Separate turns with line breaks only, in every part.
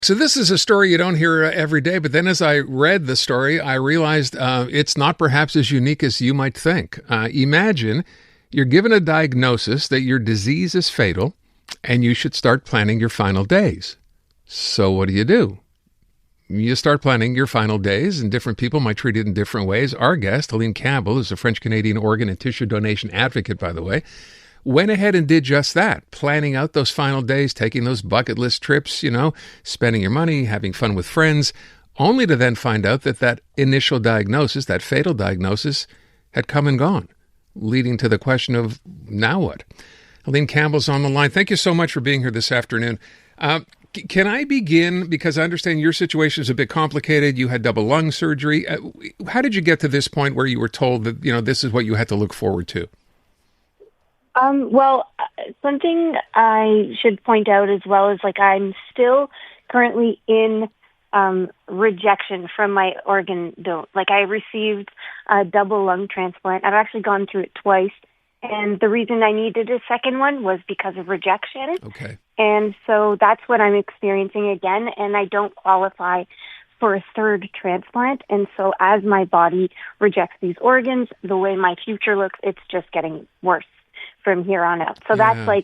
So this is a story you don't hear every day, but then as I read the story, I realized it's not perhaps as unique as you might think. Imagine you're given a diagnosis that your disease is fatal and you should start planning your final days. So what do? You start planning your final days, and different people might treat it in different ways. Our guest, Helene Campbell, is a French-Canadian organ and tissue donation advocate, by the way, went ahead and did just that, planning out those final days, taking those bucket list trips, spending your money, having fun with friends, only to then find out that that initial diagnosis, that fatal diagnosis, had come and gone, leading to the question of now what? Helene Campbell's on the line. Thank you so much for being here this afternoon. Can I begin, because I understand your situation is a bit complicated. You had double lung surgery. How did you get to this point where you were told that, this is what you had to look forward to?
Something I should point out as well is I'm still currently in rejection from my organ donor. I received a double lung transplant. I've actually gone through it twice, and the reason I needed a second one was because of rejection.
Okay.
And so that's what I'm experiencing again, and I don't qualify for a third transplant. And so as my body rejects these organs, the way my future looks, it's just getting worse from here on out. So that was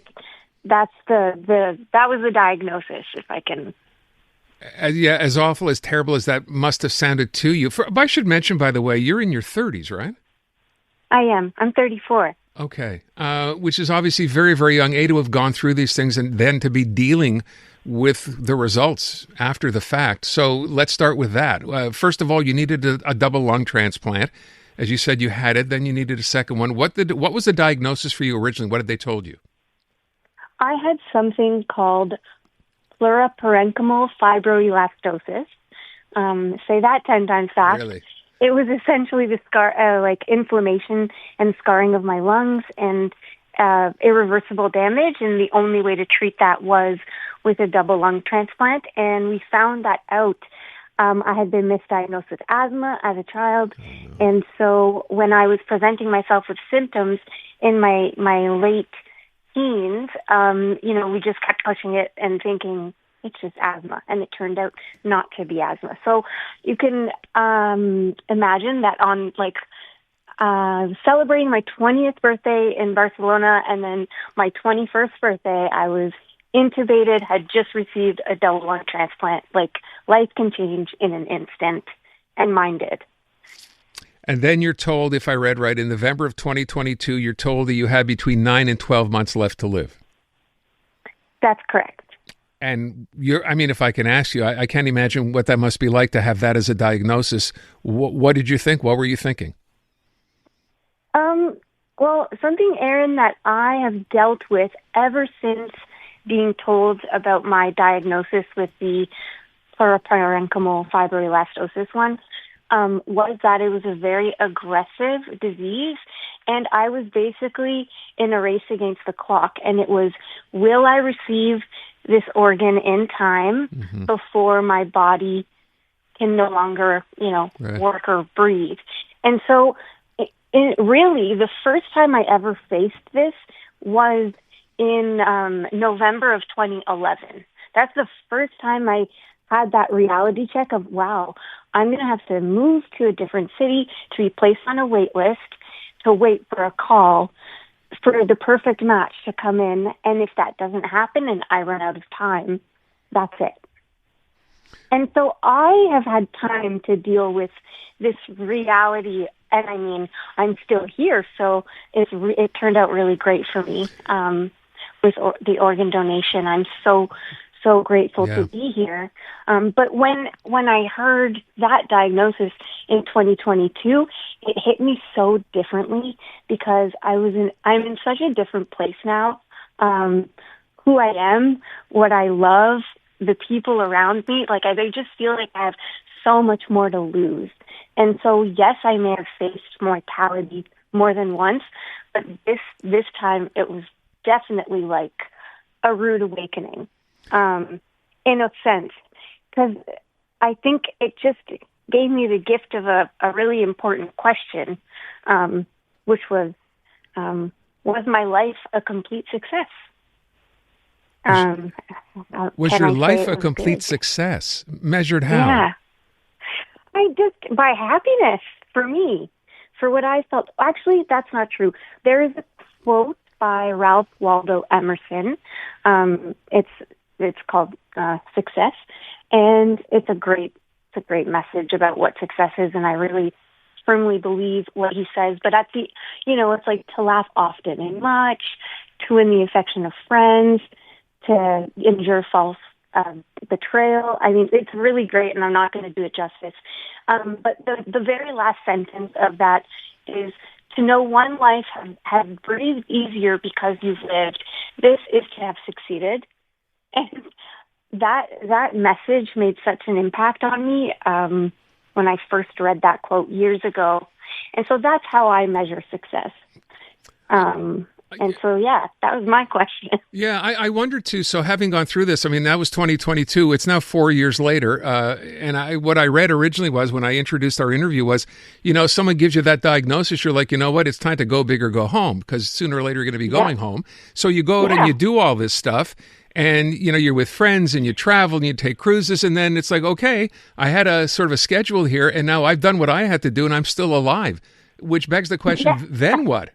the diagnosis, if I can.
As awful, as terrible as that must have sounded to you. I should mention, by the way, you're in your 30s, right?
I am. I'm 34.
Okay. Which is obviously very, very young, to have gone through these things and then to be dealing with the results after the fact. So let's start with that. First of all, you needed a double lung transplant. As you said, you had it, then you needed a second one. What was the diagnosis for you originally? What did they told you?
I had something called pluriparenchymal fibroelastosis. Say that 10 times fast.
Really?
It was essentially the inflammation and scarring of my lungs and irreversible damage, and the only way to treat that was with a double lung transplant. And we found that out. I had been misdiagnosed with asthma as a child, and so when I was presenting myself with symptoms in my late teens, we just kept pushing it and thinking it's just asthma, and it turned out not to be asthma. So you can imagine that on celebrating my 20th birthday in Barcelona, and then my 21st birthday, I was intubated, had just received a double lung transplant. Life can change in an instant, and mine did.
And then you're told, if I read right, in November of 2022, you're told that you had between 9 and 12 months left to live.
That's correct.
And if I can ask you, I can't imagine what that must be like to have that as a diagnosis. What did you think? What were you thinking?
Well, something, Aaron, that I have dealt with ever since being told about my diagnosis with the pluriparenchymal fibroelastosis one, was that it was a very aggressive disease, and I was basically in a race against the clock, and it was, will I receive this organ in time before my body can no longer,
Right.
work or breathe? And so really, the first time I ever faced this was in November of 2011. That's the first time I had that reality check of, wow, I'm going to have to move to a different city to be placed on a wait list, to wait for a call for the perfect match to come in. And if that doesn't happen and I run out of time, that's it. And so I have had time to deal with this reality. And I'm still here, so it turned out really great for me with the organ donation. I'm so grateful to be here. But when I heard that diagnosis in 2022, it hit me so differently because I'm in such a different place now. Who I am, what I love, the people around me, I just feel like I have so much more to lose. And so, yes, I may have faced mortality more than once, but this time it was definitely like a rude awakening, in a sense, because I think it just gave me the gift of a really important question, which was my life a complete success? Um,
Was
can
your
I say
life
it
a
was
complete
good?
success? Measured how?
Yeah. I just, by happiness for me, for what I felt. Actually, that's not true. There is a quote by Ralph Waldo Emerson. It's called Success, and it's a great message about what success is, and I really firmly believe what he says. But it's like to laugh often and much, to win the affection of friends, to endure false betrayal. I mean, it's really great, and I'm not going to do it justice. But the very last sentence of that is to know one life has breathed easier because you've lived. This is to have succeeded. And that message made such an impact on me when I first read that quote years ago. And so that's how I measure success. And so, yeah, that was my question.
Yeah, I wonder too. So having gone through this, I mean, that was 2022. It's now 4 years later. And what I read originally was when I introduced our interview was, someone gives you that diagnosis. You're like, you know what? It's time to go big or go home because sooner or later you're going to be going home. So you go out and you do all this stuff. And, you're with friends and you travel and you take cruises. And then it's like, okay, I had a sort of a schedule here. And now I've done what I had to do and I'm still alive, which begs the question, then what?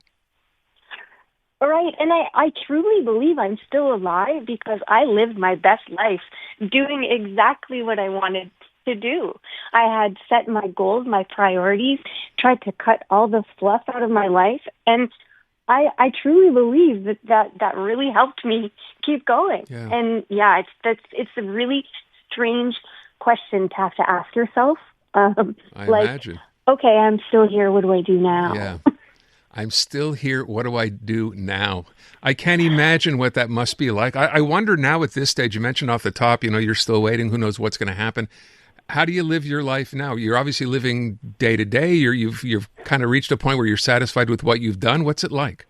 Right, and I truly believe I'm still alive because I lived my best life doing exactly what I wanted to do. I had set my goals, my priorities, tried to cut all the fluff out of my life, and I truly believe that really helped me keep going.
Yeah.
And it's a really strange question to have to ask yourself.
I imagine.
Okay, I'm still here. What do I do now?
Yeah. I'm still here. What do I do now? I can't imagine what that must be like. I wonder now at this stage, you mentioned off the top, you're still waiting. Who knows what's going to happen? How do you live your life now? You're obviously living day to day. You've kind of reached a point where you're satisfied with what you've done. What's it like?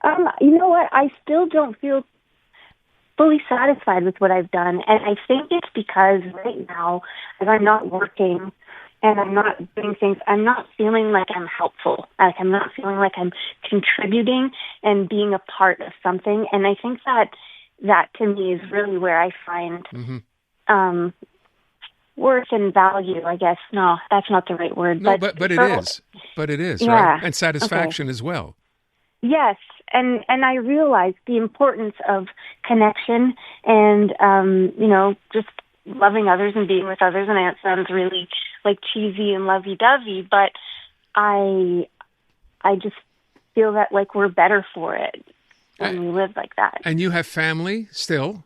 You know what? I still don't feel fully satisfied with what I've done. And I think it's because right now, as I'm not working, and I'm not doing things, I'm not feeling like I'm helpful. Like I'm not feeling like I'm contributing and being a part of something. And I think that to me is really where I find worth and value, I guess. No, that's not the right word.
No, but it is. But it is,
yeah,
right? And satisfaction as well.
Yes. And I realize the importance of connection and, just loving others and being with others. And it sounds really like cheesy and lovey-dovey, but I just feel that like we're better for it when we live like that.
And you have family still?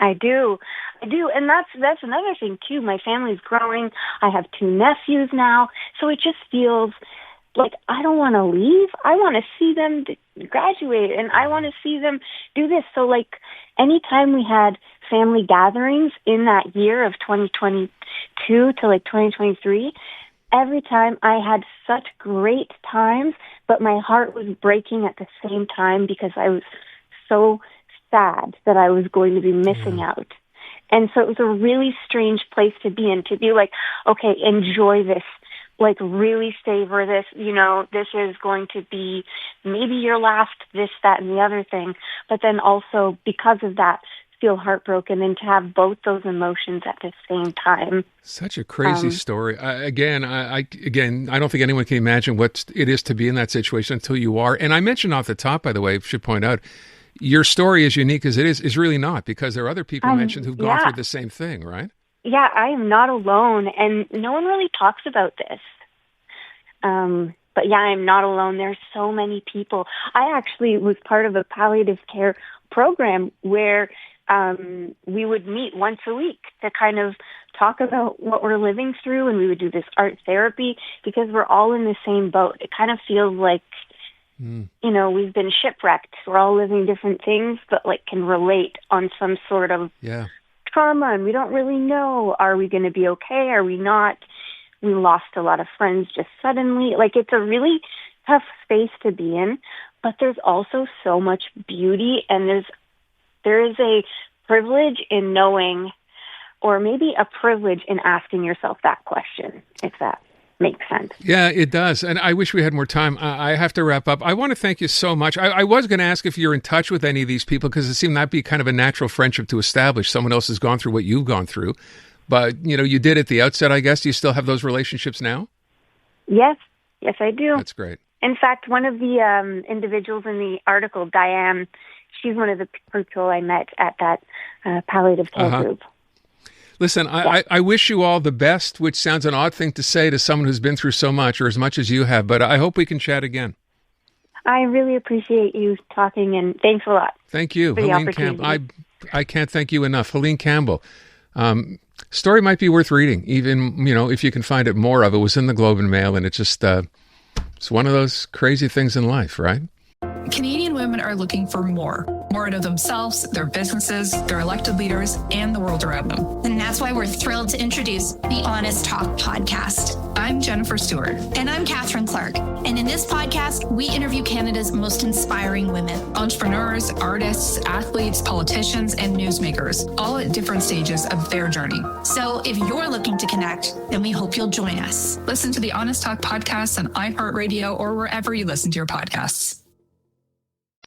I do. And that's another thing too. My family's growing. I have 2 nephews now. So it just feels like I don't want to leave. I want to see them graduate and I want to see them do this. So like anytime we had family gatherings in that year of 2022 to like 2023, every time I had such great times, but my heart was breaking at the same time because I was so sad that I was going to be missing out. And so it was a really strange place to be in, to be like, okay, enjoy this. Like really savor this, this is going to be maybe your last this, that, and the other thing. But then also because of that, feel heartbroken and to have both those emotions at the same time.
Such a crazy story. I don't think anyone can imagine what it is to be in that situation until you are. And I mentioned off the top, by the way, I should point out, your story, as unique as it is really not, because there are other people mentioned who've gone through the same thing, right?
Yeah, I am not alone, and no one really talks about this. But yeah, I'm not alone. There's so many people. I actually was part of a palliative care program where we would meet once a week to kind of talk about what we're living through, and we would do this art therapy because we're all in the same boat. It kind of feels like, we've been shipwrecked. We're all living different things, but like can relate on some sort of trauma, and we don't really know, are we going to be okay? Are we not? We lost a lot of friends just suddenly. Like it's a really tough space to be in, but there's also so much beauty, and there is a privilege in knowing, or maybe a privilege in asking yourself that question, if that makes sense.
Yeah, it does. And I wish we had more time. I have to wrap up. I want to thank you so much. I was going to ask if you're in touch with any of these people, because it seemed that'd be kind of a natural friendship to establish. Someone else has gone through what you've gone through. But, you did at the outset, I guess. Do you still have those relationships now?
Yes, I do.
That's great.
In fact, one of the individuals in the article, Diane, she's one of the people I met at that palliative care group.
Listen, I wish you all the best, which sounds an odd thing to say to someone who's been through so much, or as much as you have, but I hope we can chat again. I
really appreciate you talking, and thanks a lot.
Thank you, Helene Campbell. I can't thank you enough. Helene Campbell. Story might be worth reading, even, if you can find it. More of it was in the Globe and Mail, and it's just, it's one of those crazy things in life, right?
Canadian women are looking for more out of themselves, their businesses, their elected leaders, and the world around them.
And that's why we're thrilled to introduce the Honest Talk podcast.
I'm Jennifer Stewart.
And I'm Catherine Clark. And in this podcast, we interview Canada's most inspiring women.
Entrepreneurs, artists, athletes, politicians, and newsmakers, all at different stages of their journey.
So if you're looking to connect, then we hope you'll join us.
Listen to the Honest Talk podcast on iHeartRadio or wherever you listen to your podcasts.